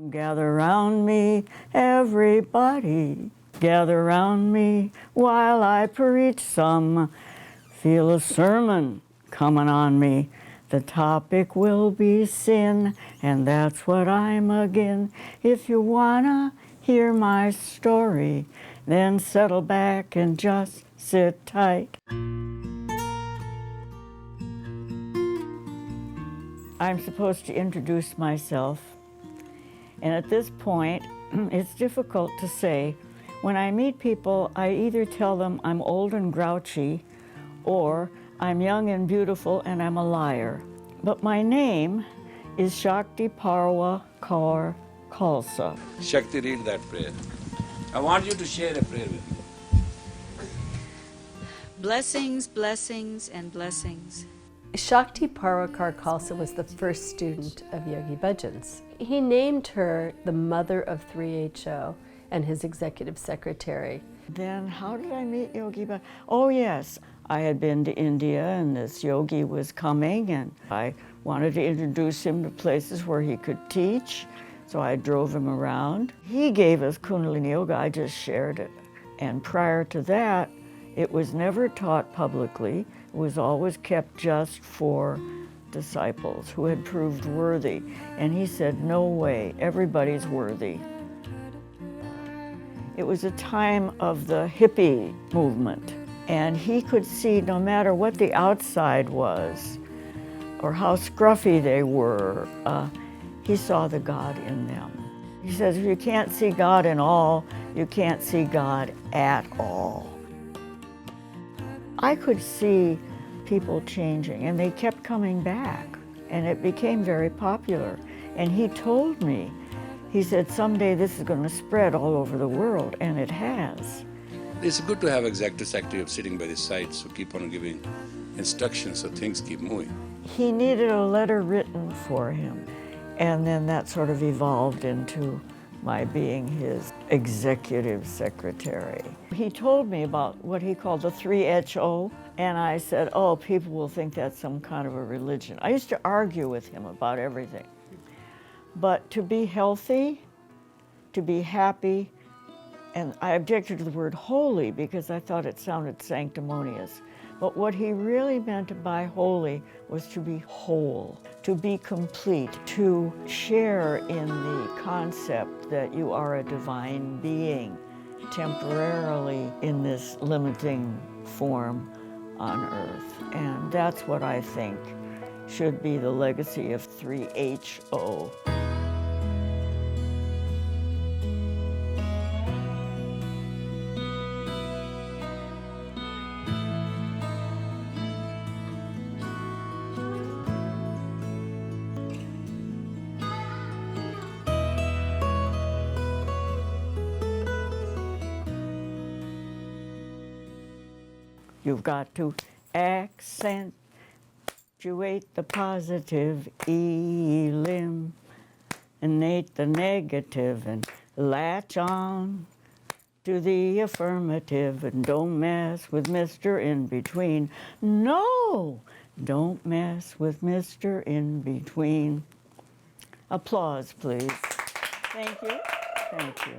Gather round me, everybody. Gather round me while I preach some. Feel a sermon coming on me. The topic will be sin, and that's what I'm agin. If you wanna hear my story, then settle back and just sit tight. I'm supposed to introduce myself, and at this point, it's difficult to say. When I meet people, I either tell them I'm old and grouchy, or I'm young and beautiful and I'm a liar. But my name is Shakti, Parwha, Kaur, Khalsa. Shakti, read that prayer. I want you to share a prayer with me. Blessings, blessings, and blessings. Shakti Parwha Kaur Khalsa was the first student of Yogi Bhajan's. He named her the mother of 3HO and his executive secretary. Then how did I meet Yogi Bhajan? Oh yes, I had been to India and this yogi was coming and I wanted to introduce him to places where he could teach, so I drove him around. He gave us Kundalini Yoga, I just shared it. And prior to that, it was never taught publicly. It was always kept just for disciples who had proved worthy. And he said, no way, everybody's worthy. It was a time of the hippie movement. And he could see no matter what the outside was or how scruffy they were, he saw the God in them. He says, if you can't see God in all, you can't see God at all. I could see people changing, and they kept coming back, and it became very popular. And he told me, he said, someday this is going to spread all over the world, and it has. It's good to have executive secretary sitting by the side, so keep on giving instructions so things keep moving. He needed a letter written for him, and then that sort of evolved into my being his executive secretary. He told me about what he called the 3HO, and I said, oh, people will think that's some kind of a religion. I used to argue with him about everything. But to be healthy, to be happy, and I objected to the word holy because I thought it sounded sanctimonious. But what he really meant by holy was to be whole, to be complete, to share in the concept that you are a divine being, temporarily in this limiting form on earth. And that's what I think should be the legacy of 3HO. You've got to accentuate the positive, eliminate the negative, and latch on to the affirmative, and don't mess with Mr. In Between. No, don't mess with Mr. In Between. Applause, please. Thank you. Thank you.